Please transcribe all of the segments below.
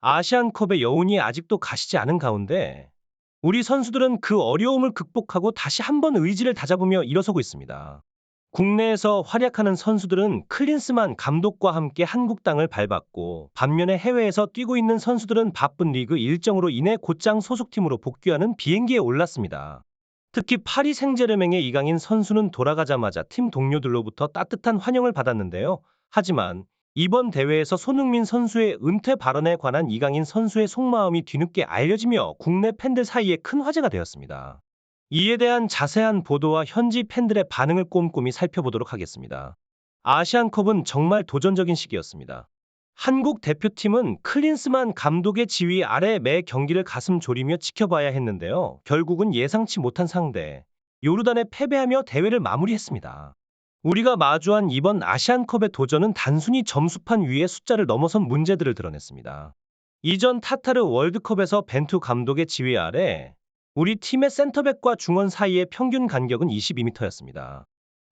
아시안컵의 여운이 아직도 가시지 않은 가운데 우리 선수들은 그 어려움을 극복하고 다시 한번 의지를 다잡으며 일어서고 있습니다. 국내에서 활약하는 선수들은 클린스만 감독과 함께 한국 땅을 밟았고, 반면에 해외에서 뛰고 있는 선수들은 바쁜 리그 일정으로 인해 곧장 소속팀으로 복귀하는 비행기에 올랐습니다. 특히 파리 생제르맹의 이강인 선수는 돌아가자마자 팀 동료들로부터 따뜻한 환영을 받았는데요. 하지만 이번 대회에서 손흥민 선수의 은퇴 발언에 관한 이강인 선수의 속마음이 뒤늦게 알려지며 국내 팬들 사이에 큰 화제가 되었습니다. 이에 대한 자세한 보도와 현지 팬들의 반응을 꼼꼼히 살펴보도록 하겠습니다. 아시안컵은 정말 도전적인 시기였습니다. 한국 대표팀은 클린스만 감독의 지휘 아래 매 경기를 가슴 졸이며 지켜봐야 했는데요. 결국은 예상치 못한 상대, 요르단에 패배하며 대회를 마무리했습니다. 우리가 마주한 이번 아시안컵의 도전은 단순히 점수판 위의 숫자를 넘어선 문제들을 드러냈습니다. 이전 타타르 월드컵에서 벤투 감독의 지휘 아래 우리 팀의 센터백과 중원 사이의 평균 간격은 22m였습니다.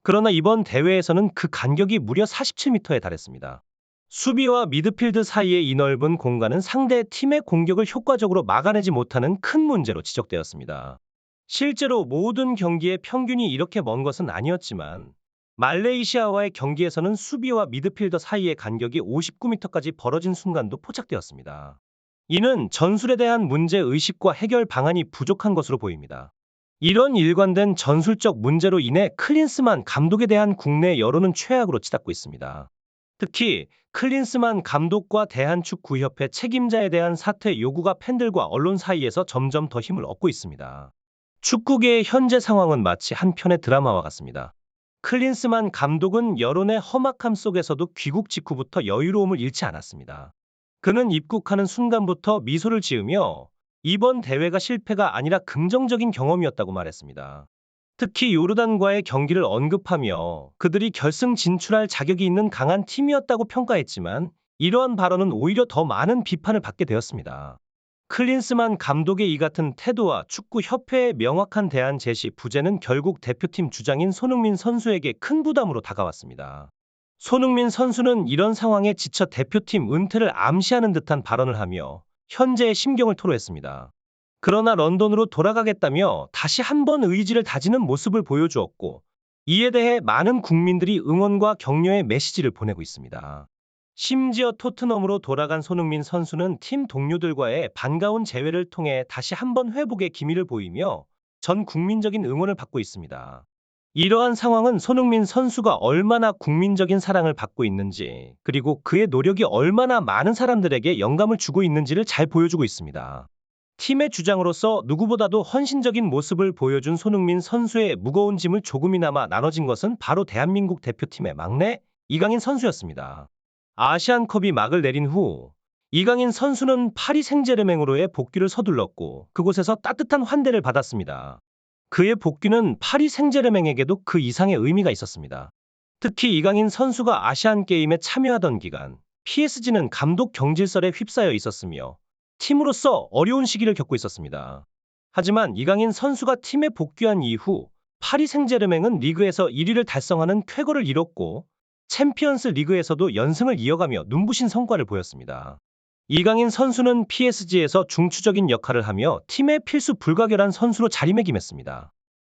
그러나 이번 대회에서는 그 간격이 무려 47m에 달했습니다. 수비와 미드필드 사이의 이 넓은 공간은 상대 팀의 공격을 효과적으로 막아내지 못하는 큰 문제로 지적되었습니다. 실제로 모든 경기의 평균이 이렇게 먼 것은 아니었지만, 말레이시아와의 경기에서는 수비와 미드필더 사이의 간격이 59m까지 벌어진 순간도 포착되었습니다. 이는 전술에 대한 문제의식과 해결 방안이 부족한 것으로 보입니다. 이런 일관된 전술적 문제로 인해 클린스만 감독에 대한 국내 여론은 최악으로 치닫고 있습니다. 특히 클린스만 감독과 대한축구협회 책임자에 대한 사퇴 요구가 팬들과 언론 사이에서 점점 더 힘을 얻고 있습니다. 축구계의 현재 상황은 마치 한 편의 드라마와 같습니다. 클린스만 감독은 여론의 험악함 속에서도 귀국 직후부터 여유로움을 잃지 않았습니다. 그는 입국하는 순간부터 미소를 지으며 이번 대회가 실패가 아니라 긍정적인 경험이었다고 말했습니다. 특히 요르단과의 경기를 언급하며 그들이 결승 진출할 자격이 있는 강한 팀이었다고 평가했지만, 이러한 발언은 오히려 더 많은 비판을 받게 되었습니다. 클린스만 감독의 이 같은 태도와 축구협회의 명확한 대안 제시 부재는 결국 대표팀 주장인 손흥민 선수에게 큰 부담으로 다가왔습니다. 손흥민 선수는 이런 상황에 지쳐 대표팀 은퇴를 암시하는 듯한 발언을 하며 현재의 심경을 토로했습니다. 그러나 런던으로 돌아가겠다며 다시 한번 의지를 다지는 모습을 보여주었고, 이에 대해 많은 국민들이 응원과 격려의 메시지를 보내고 있습니다. 심지어 토트넘으로 돌아간 손흥민 선수는 팀 동료들과의 반가운 재회를 통해 다시 한번 회복의 기미를 보이며 전 국민적인 응원을 받고 있습니다. 이러한 상황은 손흥민 선수가 얼마나 국민적인 사랑을 받고 있는지, 그리고 그의 노력이 얼마나 많은 사람들에게 영감을 주고 있는지를 잘 보여주고 있습니다. 팀의 주장으로서 누구보다도 헌신적인 모습을 보여준 손흥민 선수의 무거운 짐을 조금이나마 나눠진 것은 바로 대한민국 대표팀의 막내 이강인 선수였습니다. 아시안컵이 막을 내린 후 이강인 선수는 파리 생제르맹으로의 복귀를 서둘렀고, 그곳에서 따뜻한 환대를 받았습니다. 그의 복귀는 파리 생제르맹에게도 그 이상의 의미가 있었습니다. 특히 이강인 선수가 아시안게임에 참여하던 기간, PSG는 감독 경질설에 휩싸여 있었으며 팀으로서 어려운 시기를 겪고 있었습니다. 하지만 이강인 선수가 팀에 복귀한 이후 파리 생제르맹은 리그에서 1위를 달성하는 쾌거를 이뤘고, 챔피언스 리그에서도 연승을 이어가며 눈부신 성과를 보였습니다. 이강인 선수는 PSG에서 중추적인 역할을 하며 팀의 필수 불가결한 선수로 자리매김했습니다.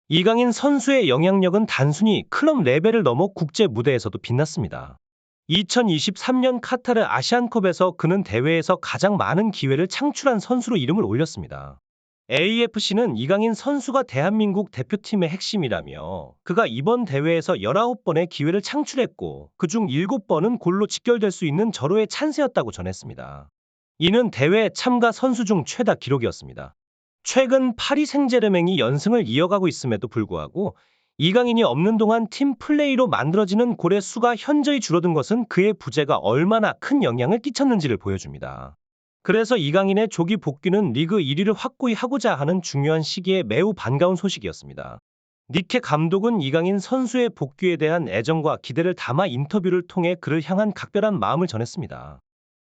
이강인 선수의 영향력은 단순히 클럽 레벨을 넘어 국제 무대에서도 빛났습니다. 2023년 카타르 아시안컵에서 그는 대회에서 가장 많은 기회를 창출한 선수로 이름을 올렸습니다. AFC는 이강인 선수가 대한민국 대표팀의 핵심이라며 그가 이번 대회에서 19번의 기회를 창출했고, 그중 7번은 골로 직결될 수 있는 절호의 찬스였다고 전했습니다. 이는 대회 참가 선수 중 최다 기록이었습니다. 최근 파리 생제르맹이 연승을 이어가고 있음에도 불구하고 이강인이 없는 동안 팀 플레이로 만들어지는 골의 수가 현저히 줄어든 것은 그의 부재가 얼마나 큰 영향을 끼쳤는지를 보여줍니다. 그래서 이강인의 조기 복귀는 리그 1위를 확고히 하고자 하는 중요한 시기에 매우 반가운 소식이었습니다. 니케 감독은 이강인 선수의 복귀에 대한 애정과 기대를 담아 인터뷰를 통해 그를 향한 각별한 마음을 전했습니다.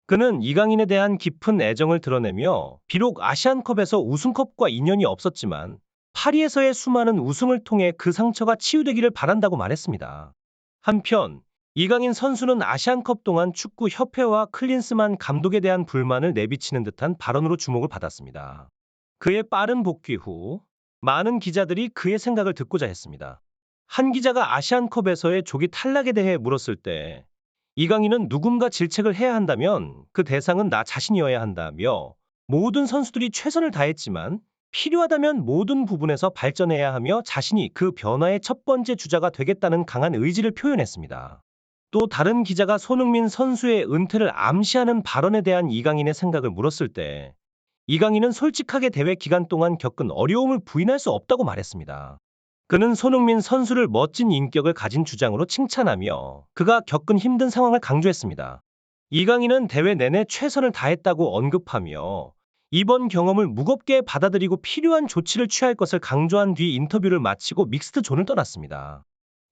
그는 이강인에 대한 깊은 애정을 드러내며 비록 아시안컵에서 우승컵과 인연이 없었지만 파리에서의 수많은 우승을 통해 그 상처가 치유되기를 바란다고 말했습니다. 한편 이강인 선수는 아시안컵 동안 축구협회와 클린스만 감독에 대한 불만을 내비치는 듯한 발언으로 주목을 받았습니다. 그의 빠른 복귀 후 많은 기자들이 그의 생각을 듣고자 했습니다. 한 기자가 아시안컵에서의 조기 탈락에 대해 물었을 때 이강인은 누군가 질책을 해야 한다면 그 대상은 나 자신이어야 한다며 모든 선수들이 최선을 다했지만 필요하다면 모든 부분에서 발전해야 하며 자신이 그 변화의 첫 번째 주자가 되겠다는 강한 의지를 표현했습니다. 또 다른 기자가 손흥민 선수의 은퇴를 암시하는 발언에 대한 이강인의 생각을 물었을 때 이강인은 솔직하게 대회 기간 동안 겪은 어려움을 부인할 수 없다고 말했습니다. 그는 손흥민 선수를 멋진 인격을 가진 주장으로 칭찬하며 그가 겪은 힘든 상황을 강조했습니다. 이강인은 대회 내내 최선을 다했다고 언급하며 이번 경험을 무겁게 받아들이고 필요한 조치를 취할 것을 강조한 뒤 인터뷰를 마치고 믹스드 존을 떠났습니다.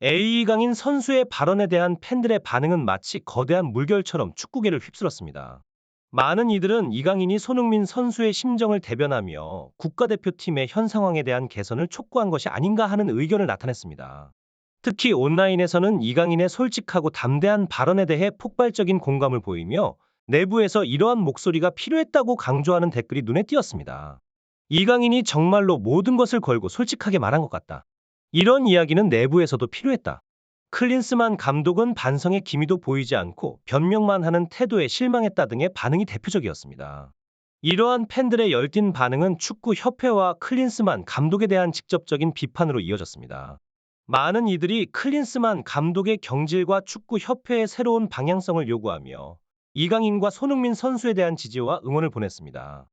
이강인 선수의 발언에 대한 팬들의 반응은 마치 거대한 물결처럼 축구계를 휩쓸었습니다. 많은 이들은 이강인이 손흥민 선수의 심정을 대변하며 국가대표팀의 현 상황에 대한 개선을 촉구한 것이 아닌가 하는 의견을 나타냈습니다. 특히 온라인에서는 이강인의 솔직하고 담대한 발언에 대해 폭발적인 공감을 보이며 내부에서 이러한 목소리가 필요했다고 강조하는 댓글이 눈에 띄었습니다. 이강인이 정말로 모든 것을 걸고 솔직하게 말한 것 같다. 이런 이야기는 내부에서도 필요했다. 클린스만 감독은 반성의 기미도 보이지 않고 변명만 하는 태도에 실망했다 등의 반응이 대표적이었습니다. 이러한 팬들의 열띤 반응은 축구협회와 클린스만 감독에 대한 직접적인 비판으로 이어졌습니다. 많은 이들이 클린스만 감독의 경질과 축구협회의 새로운 방향성을 요구하며 이강인과 손흥민 선수에 대한 지지와 응원을 보냈습니다.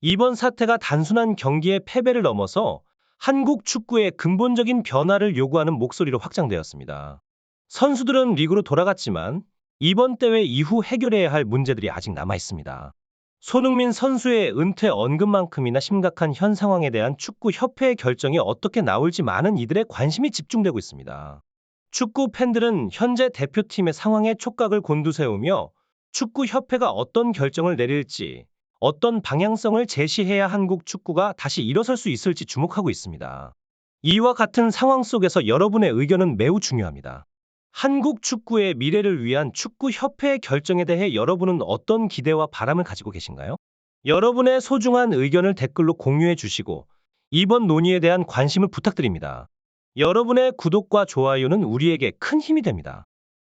이번 사태가 단순한 경기의 패배를 넘어서 한국 축구의 근본적인 변화를 요구하는 목소리로 확장되었습니다. 선수들은 리그로 돌아갔지만 이번 대회 이후 해결해야 할 문제들이 아직 남아 있습니다. 손흥민 선수의 은퇴 언급만큼이나 심각한 현 상황에 대한 축구협회의 결정이 어떻게 나올지 많은 이들의 관심이 집중되고 있습니다. 축구 팬들은 현재 대표팀의 상황에 촉각을 곤두세우며 축구협회가 어떤 결정을 내릴지, 어떤 방향성을 제시해야 한국 축구가 다시 일어설 수 있을지 주목하고 있습니다. 이와 같은 상황 속에서 여러분의 의견은 매우 중요합니다. 한국 축구의 미래를 위한 축구협회의 결정에 대해 여러분은 어떤 기대와 바람을 가지고 계신가요? 여러분의 소중한 의견을 댓글로 공유해 주시고 이번 논의에 대한 관심을 부탁드립니다. 여러분의 구독과 좋아요는 우리에게 큰 힘이 됩니다.